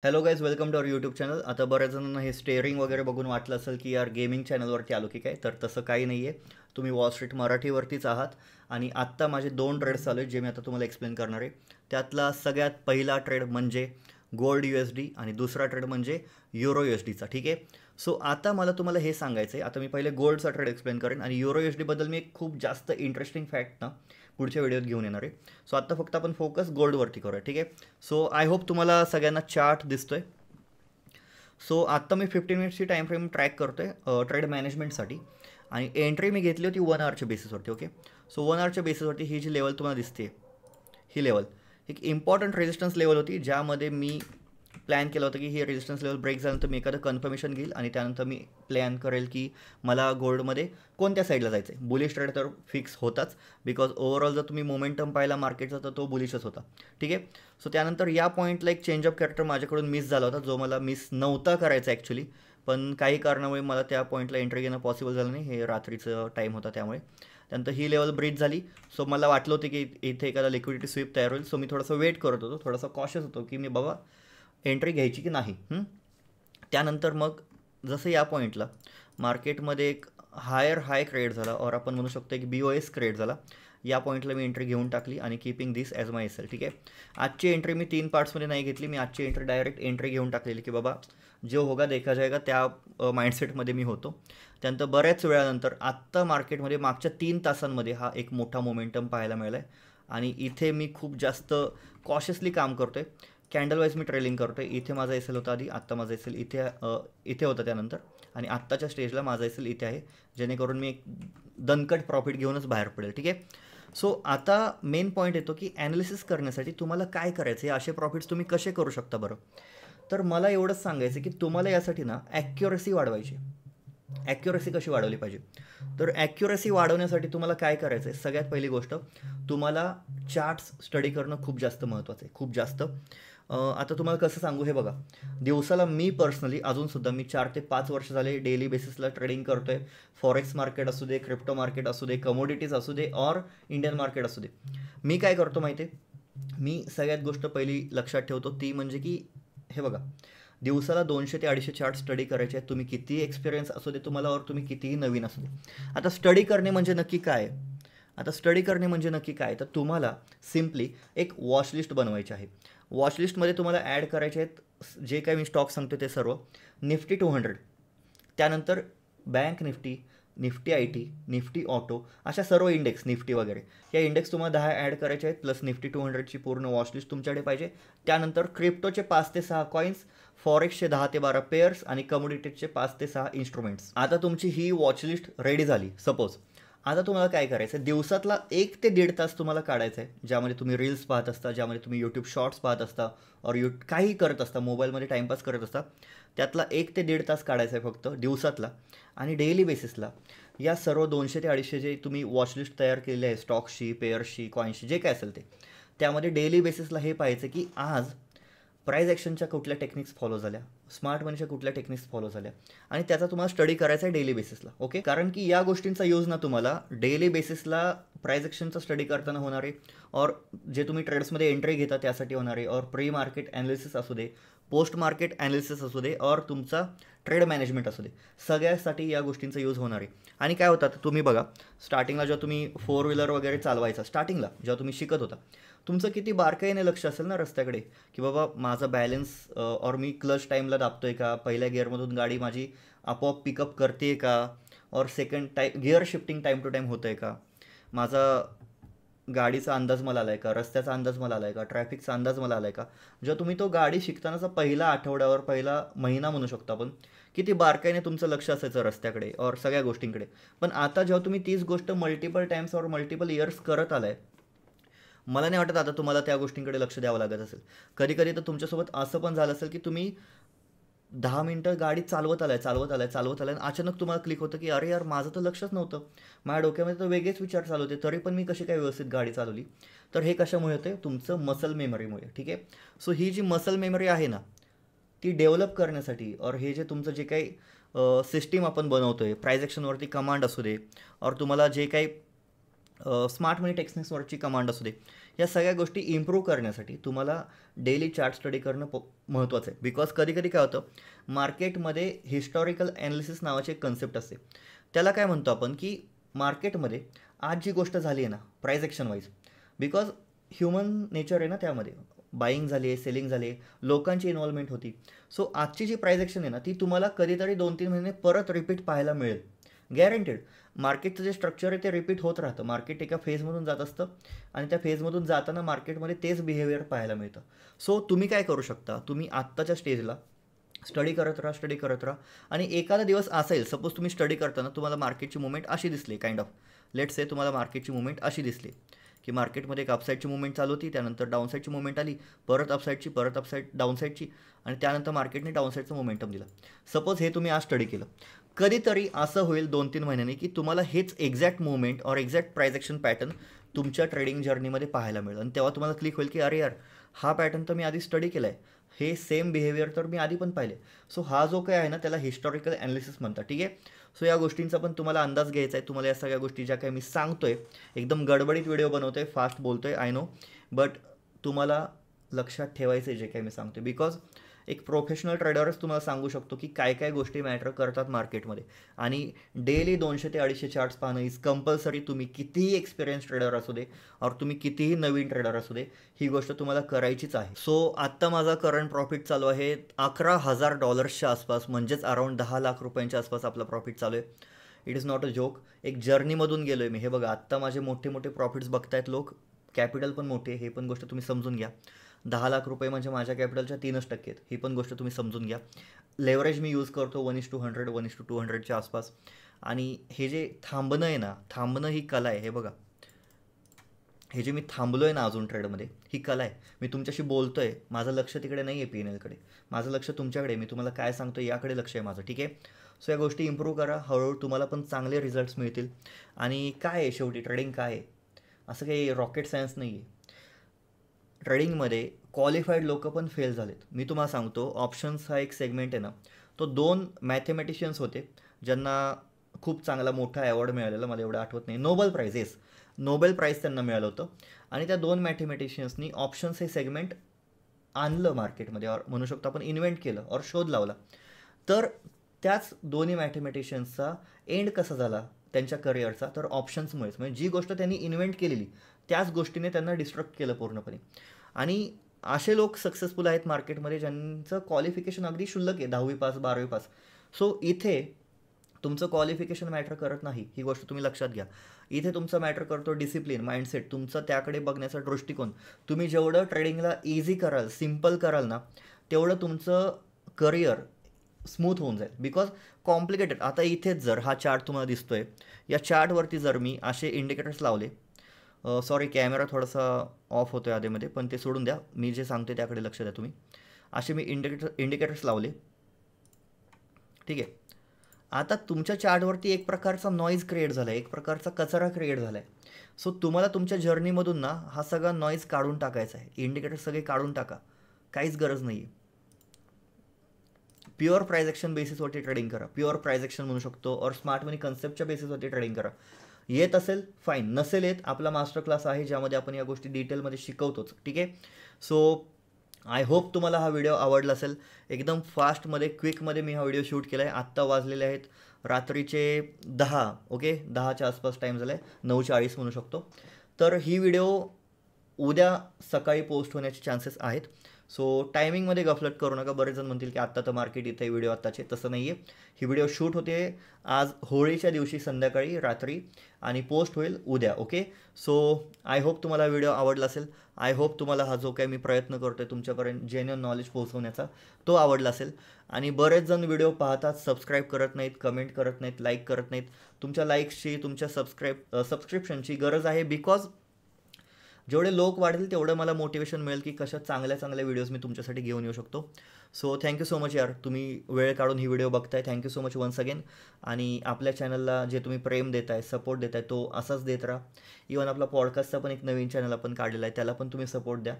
Hello guys, welcome to our YouTube channel. आता बऱ्याच जणांना हे स्टेअरिंग वगैरे बघून वाटलं असेल की यार गेमिंग चॅनलवरती आलो की काय, तर तसं काही नाही आहे. तुम्ही वॉल स्ट्रीट मराठीवरतीच आहात. आणि आत्ता माझे 2 ट्रेड्स चालू आहेत जे मी आता तुम्हाला एक्सप्लेन करणार आहे. त्यातला सगळ्यात पहिला ट्रेड म्हणजे गोल्ड USD आणि दुसरा ट्रेड म्हणजे युरो USDचा. ठीक आहे. सो आता मला तुम्हाला हे सांगायचं आहे. आता मी पहिले गोल्डचा ट्रेड एक्सप्लेन करेन आणि युरो USDबद्दल मी एक खूप जास्त इंटरेस्टिंग फॅक्ट ना पुढच्या व्हिडिओत घेऊन येणार आहे. सो आत्ता फक्त आपण फोकस गोल्डवरती करूया. ठीक आहे. सो आय होप तुम्हाला सगळ्यांना चार्ट दिसतोय. सो आत्ता मी 15 मिनिट्सची टाईम फ्रेम ट्रॅक करतो आहे ट्रेड मॅनेजमेंटसाठी. आणि एंट्री मी घेतली होती 1 आवरच्या बेसिसवरती. ओके. सो 1 आवरच्या बेसिसवरती ही जी लेवल तुम्हाला दिसते, ही लेवल एक इम्पॉर्टंट रेजिस्टन्स लेवल होती, ज्यामध्ये मी प्लॅन केलं होतं की ही रेजिस्टन्स लेवल ब्रेक झाल्यानंतर मी एखादं कन्फर्मेशन घेईल आणि त्यानंतर मी प्लॅन करेल की मला गोल्डमध्ये कोणत्या साईडला जायचं आहे. बुलिश ट्रेड तर फिक्स होताच, बिकॉज ओव्हरऑल जर तुम्ही मोमेंटम पाहिला मार्केटचा तर तो बुलिशच होता. ठीक आहे. सो त्यानंतर या पॉईंटला एक चेंज ऑफ कॅरेक्टर माझ्याकडून मिस झाला होता, जो मला मिस नव्हता करायचा ॲक्च्युली, पण काही कारणामुळे मला त्या पॉईंटला एंट्री घेणं पॉसिबल झालं नाही. हे रात्रीचं टाईम होता त्यामुळे. त्यानंतर ही लेवल ब्रीच झाली. सो मला वाटलं होतं की इथे एखादा लिक्विडिटी स्वीप तयार होईल. सो मी थोडंसं वेट करत होतो, थोडासा कॉशियस होतो की मी बाबा एंट्री घ्यायची की नाही. त्यानंतर मग जसं या पॉईंटला मार्केटमध्ये एक हाय क्रिएट झाला, और आपण म्हणू शकतो एक BOS क्रिएट झाला. या पॉईंटला मी एंट्री घेऊन टाकली आणि कीपिंग दिस ॲज माय SL. ठीक आहे. आजची एंट्री मी 3 पार्ट्समध्ये नाही घेतली. मी आजची एंट्री डायरेक्ट एंट्री घेऊन टाकलेली की बाबा जो होगा देखा जाएगा, त्या माइंडसेटमध्ये मी होतो. त्यानंतर बऱ्याच वेळानंतर आत्ता मार्केटमध्ये मागच्या 3 तासांमध्ये हा एक मोठा मोमेंटम पाहायला मिळाला आहे. आणि इथे मी खूप जास्त कॉशियसली काम करतो आहे. कॅन्डल वाईज मी ट्रेलिंग करतो आहे. इथे माझा SL होता आधी, आत्ता माझा SL इथे होता त्यानंतर, आणि आत्ताच्या स्टेजला माझा SL इथे आहे, जेणेकरून मी एक दणकट प्रॉफिट घेऊनच बाहेर पडेल. ठीक आहे. सो आता मेन पॉईंट येतो की ॲनालिसिस करण्यासाठी तुम्हाला काय करायचं आहे, असे प्रॉफिट्स तुम्ही कसे करू शकता बरं. तर मला एवढंच सांगायचं की तुम्हाला यासाठी ना ॲक्युरसी वाढवायची. ॲक्युरसी कशी वाढवली पाहिजे, तर ॲक्युरसी वाढवण्यासाठी तुम्हाला काय करायचं आहे, सगळ्यात पहिली गोष्ट तुम्हाला चार्ट्स स्टडी करणं खूप जास्त महत्त्वाचं आहे, खूप जास्त. आता तुम्हाला कसं सांगू हे बघा. दिवसाला मी पर्सनली अजूनसुद्धा मी 4 ते 5 वर्ष झाले डेली बेसिसला ट्रेडिंग करतो आहे. फॉरेक्स मार्केट असू दे, क्रिप्टो मार्केट असू दे, कमोडिटीज असू दे, और इंडियन मार्केट असू दे. मी काय करतो माहिती आहे, मी सगळ्यात गोष्ट पहिली लक्षात ठेवतो ती म्हणजे की हे बघा, दिवसाला 200 ते 250 चार्ट स्टडी करायचे आहेत. तुम्ही कितीही एक्सपिरियन्स असू दे तुम्हाला, और तुम्ही कितीही नवीन असू दे. आता स्टडी करणे म्हणजे नक्की काय, आता स्टडी करणे म्हणजे नक्की काय, तर तुम्हाला सिम्पली एक वॉचलिस्ट बनवायची आहे. वॉचलिस्टमध्ये तुम्हाला ॲड करायचे आहेत जे काही मी स्टॉक सांगतो ते सर्व. निफ्टी 200, त्यानंतर bank Nifty, Nifty IT, Nifty auto, अशा सर्व इंडेक्स निफ्टी वगैरे, या इंडेक्स तुम्हाला 10 ॲड करायचे आहेत. प्लस निफ्टी 200ची पूर्ण वॉचलिस्ट तुमच्याकडे पाहिजे. त्यानंतर क्रिप्टोचे 5 ते 6 कॉईन्स, फॉरेक्सचे 10 ते 12 पेअर्स आणि कमोडिटीजचे 5 ते 6 इन्स्ट्रुमेंट्स. आता तुमची ही वॉचलिस्ट रेडी झाली सपोज. आता तुम्हाला काय करायचं आहे, दिवसातला 1 ते 1.5 तास तुम्हाला काढायचा आहे, ज्यामध्ये तुम्ही रील्स पाहत असता, ज्यामध्ये तुम्ही यूट्यूब शॉर्ट्स पाहत असता, और काही करत असता, मोबाईलमध्ये टाईमपास करत असता. त्यातला 1 ते 1.5 तास काढायचा आहे फक्त दिवसातला. आणि डेली बेसिसला या सर्व 200 ते 250 जे तुम्ही वॉचलिस्ट तयार केलेले आहे, स्टॉक्सची, पेअर्सची, कॉईन्सची, जे काय असेल ते, त्यामध्ये डेली बेसिसला हे पाहायचं की आज प्राईज ॲक्शनच्या कुठल्या टेक्निक्स फॉलो झाल्या, स्मार्ट मनीच्या कुठल्या टेक्निक्स फॉलो झाल्या, आणि त्याचा तुम्हाला स्टडी करायचा आहे डेली बेसिसला. ओके. कारण की या गोष्टींचा यूज ना तुम्हाला डेली बेसिसला प्राईज ॲक्शनचा स्टडी करताना होणार आहे, और जे तुम्ही ट्रेड्समध्ये एंट्री घेता त्यासाठी होणार आहे, और प्री मार्केट ॲनालिसिस असू दे, पोस्ट मार्केट ॲनालिसिस असू दे, और तुमचा ट्रेड मॅनेजमेंट असू दे, सगळ्यासाठी या गोष्टींचा यूज होणार आहे. आणि काय होतं, तुम्ही बघा, स्टार्टिंगला जेव्हा तुम्ही 4 व्हीलर वगैरे चालवायचा, स्टार्टिंगला जेव्हा तुम्ही शिकत होता, तुमचं किती बारकाईने लक्ष असेल ना रस्त्याकडे, की बाबा माझा बॅलन्स, और मी क्लच टाईमला दाबतोय का, पहिल्या गिअरमधून गाडी माझी आपोआप पिकअप करते का, और second gear shifting time to time होतं आहे का, माझा गाडीचा अंदाज मला आला आहे का, रस्त्याचा अंदाज मला आला आहे का, ट्रॅफिकचा अंदाज मला आला आहे का. जेव्हा तुम्ही तो गाडी शिकतानाचा पहिला आठवड्यावर, पहिला महिना म्हणू शकतो आपण, किती बारकाईने तुमचं लक्ष असायचं रस्त्याकडे और सगळ्या गोष्टींकडे. पण आता जेव्हा तुम्ही तीच गोष्ट मल्टिपल टाईम्स और मल्टिपल इयर्स करत आलाय, मला नाही वाटत आता तुम्हाला त्या गोष्टींकडे लक्ष द्यावं लागत असेल. कधी कधी तर तुमच्यासोबत असं पण झालं असेल की तुम्ही 10 मिनटं गाडी चालवत आलाय आणि अचानक तुम्हाला क्लिक होतं की अरे यार, माझं तर लक्षच नव्हतं, माझ्या डोक्यामध्ये तर वेगळेच विचार चालू होते, तरी पण मी कशी काय व्यवस्थित गाडी चालवली. तर हे कशामुळे होते, तुमचं मसल मेमरीमुळे. ठीक आहे. सो ही जी मसल मेमरी आहे ना, ती डेव्हलप करण्यासाठी, और हे जे तुमचं जे काही सिस्टीम आपण बनवतोय, प्राइज ॲक्शनवरती कमांड असू दे, और तुम्हाला जे काही स्मार्ट मनी टेक्निक्सवरची कमांड असू दे, या सगळ्या गोष्टी इम्प्रूव्ह करण्यासाठी तुम्हाला डेली चार्ट स्टडी करणं महत्त्वाचं आहे. बिकॉज कधी कधी काय होतं, मार्केटमध्ये हिस्टॉरिकल ॲनालिसिस नावाची एक कन्सेप्ट असते. त्याला काय म्हणतो आपण, की मार्केटमध्ये आज जी गोष्ट झाली आहे ना price action wise, because human nature आहे ना, त्यामध्ये बाईंग झाली आहे, सेलिंग झाली आहे, लोकांची इन्व्हॉल्वमेंट होती. सो आजची जी प्राईज ॲक्शन आहे ना, ती तुम्हाला कधीतरी 2-3 महिने परत रिपीट पाहायला मिळेल, गॅरंटेड. मार्केटचं जे स्ट्रक्चर आहे ते रिपीट होत राहतं. मार्केट एका फेजमधून जात असतं आणि त्या फेजमधून जाताना मार्केटमध्ये तेच बिहेवियर पाहायला मिळतं. सो तुम्ही काय करू शकता, तुम्ही आत्ताच्या स्टेजला स्टडी करत राहा आणि एखादा दिवस असेल, सपोज तुम्ही स्टडी करताना तुम्हाला मार्केटची मुवमेंट अशी दिसली, काइंड ऑफ लेट्स से तुम्हाला मार्केटची मुवमेंट अशी दिसली की मार्केटमध्ये एक अपसाईडची मुवमेंट चालू होती, त्यानंतर डाऊनसाईडची मुवमेंट आली, परत अपसाईडची, परत अपसाईड डाऊनसाईडची, आणि त्यानंतर मार्केटने डाऊनसाईडचं मोमेंटम दिला. सपोज हे तुम्ही आज स्टडी केलं. कधीतरी असं होईल 2-3 महिन्यांनी की तुम्हाला हेच एक्झॅक्ट मुवमेंट और एक्झॅक्ट प्राईज ॲक्शन पॅटर्न तुमच्या ट्रेडिंग जर्नीमध्ये पाहायला मिळेल आणि तेव्हा तुम्हाला क्लिक होईल की अरे यार, हा पॅटर्न तर मी आधी स्टडी केला आहे, हे सेम बिहेवियर तर मी आधी पण पाहिले. सो हा जो काय आहे ना, त्याला हिस्टॉरिकल ॲनालिसिस म्हणतात. ठीक आहे. सो या गोष्टींचा पण तुम्हाला अंदाज घ्यायचा आहे. तुम्हाला या सगळ्या गोष्टी ज्या काही मी सांगतोय, एकदम गडबडीत व्हिडिओ बनवतोय, फास्ट बोलतोय, आय नो, बट तुम्हाला लक्षात ठेवायचं आहे जे काही मी सांगतोय. बिकॉज एक प्रोफेशनल ट्रेडरच तुम्हाला सांगू शकतो की काय काय गोष्टी मॅटर करतात मार्केटमध्ये. आणि डेली 200 ते 250 चार्ट्स पाहणं इज कंपल्सरी. तुम्ही कितीही एक्सपिरियन्स ट्रेडर असू दे और तुम्ही कितीही नवीन ट्रेडर असू दे, ही गोष्ट तुम्हाला करायचीच आहे. सो आत्ता माझा करंट प्रॉफिट चालू आहे $11,000च्या आसपास, म्हणजेच अराउंड 10 लाख रुपयांच्या आसपास आपला प्रॉफिट चालू आहे. It is not a joke. एक जर्नीमधून गेलो आहे मी. हे बघा, आत्ता माझे मोठे मोठे प्रॉफिट्स बघतायत लोक, कॅपिटल पण मोठे, हे पण गोष्ट तुम्ही समजून घ्या. 10 लाख रुपये म्हणजे माझ्या कॅपिटलच्या 3% आहेत, ही पण गोष्ट तुम्ही समजून घ्या. लेवरेज मी यूज करतो 1:100, 1:200च्या आसपास. आणि हे जे थांबणं आहे ना, थांबणं ही कला आहे. हे बघा, हे जे मी थांबलो आहे ना अजून ट्रेडमध्ये, ही कला आहे. मी तुमच्याशी बोलतो आहे, माझं लक्ष तिकडे नाही आहे P&Lकडे, माझं लक्ष तुमच्याकडे, मी तुम्हाला काय सांगतो याकडे लक्ष आहे माझं. ठीक आहे. सो या गोष्टी इम्प्रूव्ह करा, हळूहळू तुम्हाला पण चांगले रिझल्ट्स मिळतील. आणि काय आहे शेवटी ट्रेडिंग काय आहे, असं काही रॉकेट सायन्स नाही आहे. ट्रेडिंगमध्ये क्वालिफाईड लोक पण फेल झालेत. मी तुम्हाला सांगतो, ऑप्शन्स हा एक सेगमेंट आहे ना, तो 2 मॅथेमॅटिशियन्स होते ज्यांना खूप चांगला मोठा अवॉर्ड मिळालेला, मला एवढं आठवत नाही, Nobel prize, yes, Nobel prize त्यांना मिळालं होतं. आणि त्या 2 मॅथेमॅटिशियन्सनी ऑप्शन्स हे सेगमेंट आणलं मार्केटमध्ये, और म्हणू शकतो आपण इन्व्हेंट केलं और शोध लावला. तर त्याच दोन्ही मॅथेमॅटिशियन्सचा एंड कसा झाला त्यांच्या करिअरचा, तर ऑप्शन्समुळेच. म्हणजे जी गोष्ट त्यांनी इन्व्हेंट केलेली त्याच गोष्टीने त्यांना डिस्ट्रक्ट केलं पूर्णपणे. आणि असे लोक सक्सेसफुल आहेत मार्केटमध्ये ज्यांचं क्वालिफिकेशन अगदी क्षुल्लक आहे, 10वी पास, 12वी पास. सो इथे तुमचं क्वालिफिकेशन मॅटर करत नाही, ही गोष्ट तुम्ही लक्षात घ्या. इथे तुमचं मॅटर करतो डिसिप्लिन, माइंडसेट, तुमचा त्याकडे बघण्याचा दृष्टिकोन. तुम्ही जेवढं ट्रेडिंगला इझी कराल, सिम्पल कराल ना, तेवढं तुमचं करिअर स्मूथ होऊन जाईल. बिकॉज कॉम्प्लिकेटेड, आता इथेच जर हा चार्ट तुम्हाला दिसतोय, या चार्टवरती जर मी असे इंडिकेटर्स लावले, सॉरी कॅमेरा थोडासा ऑफ होतो आहे आधीमध्ये, पण ते सोडून द्या, मी जे सांगते त्याकडे लक्ष द्या तुम्ही. असे मी इंडिकेटर्स लावले, ठीक आहे. आता तुमच्या चार्टवरती एक प्रकारचा नॉईज क्रिएट झाला आहे, एक प्रकारचा कचरा क्रिएट झाला आहे. सो तुम्हाला तुमच्या जर्नीमधून ना हा सगळा नॉईज काढून टाकायचा आहे. इंडिकेटर्स सगळे काढून टाका, काहीच गरज नाही आहे. प्युअर प्राईज ॲक्शन बेसिसवरती ट्रेडिंग करा, प्युअर प्राईज ॲक्शन म्हणू शकतो, और स्मार्ट मनी कन्सेप्टच्या बेसिसवरती ट्रेडिंग करा. येत असेल फाईन, नसेल येत, आपला मास्टर क्लास आहे ज्यामध्ये आपण या गोष्टी डिटेलमध्ये शिकवतोच. ठीक आहे. सो आय होप तुम्हाला हा व्हिडिओ आवडला असेल. एकदम फास्टमध्ये, क्विकमध्ये मी हा व्हिडिओ शूट केला आहे. आत्ता वाजलेले आहेत रात्रीचे 10, ओके, 10च्या आसपास टाईम झाला आहे, 9:40 म्हणू शकतो. तर ही व्हिडिओ उद्या सकाळी पोस्ट होण्याचे चान्सेस आहेत. सो टायमिंगमध्ये गफलत करू नका. बरेच जण म्हणतील की आत्ता तर मार्केट इथे व्हिडिओ आत्ताचे, तसं नाही आहे. ही व्हिडिओ शूट होते आज होळीच्या दिवशी संध्याकाळी रात्री आणि पोस्ट होईल उद्या. ओके. सो आय होप तुम्हाला व्हिडिओ आवडला असेल. आय होप तुम्हाला हा जो काही मी प्रयत्न करतो आहे तुमच्यापर्यंत जेन्युइन नॉलेज पोहोचवण्याचा, तो आवडला असेल. आणि बरेच जण व्हिडिओ पाहतात, सबस्क्राईब करत नाहीत, कमेंट करत नाहीत, लाईक करत नाहीत. तुमच्या लाईक्सची, तुमच्या सबस्क्रिप्शनची गरज आहे. बिकॉज जेवढे लोक वाढतील तेवढं मला मोटिवेशन मिळेल की कशा चांगल्या चांगल्या व्हिडिओज मी तुमच्यासाठी घेऊन येऊ शकतो. सो थँक्यू सो मच यार, तुम्ही वेळ काढून ही व्हिडिओ बघताय. Thank you so much once again. आणि आपल्या चॅनलला जे तुम्ही प्रेम देताय, सपोर्ट देताय, तो असाच देत राहा. इवन आपला पॉडकास्टचा पण एक नवीन चॅनल आपण काढलेला आहे, त्याला पण तुम्ही सपोर्ट द्या.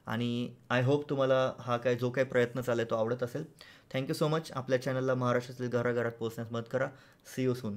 आणि आय होप तुम्हाला हा काय जो काही प्रयत्न चालला आहे तो आवडत असेल. Thank you so much. आपल्या चॅनलला महाराष्ट्रातील घराघरात पोहोचण्यास मदत करा. See you soon.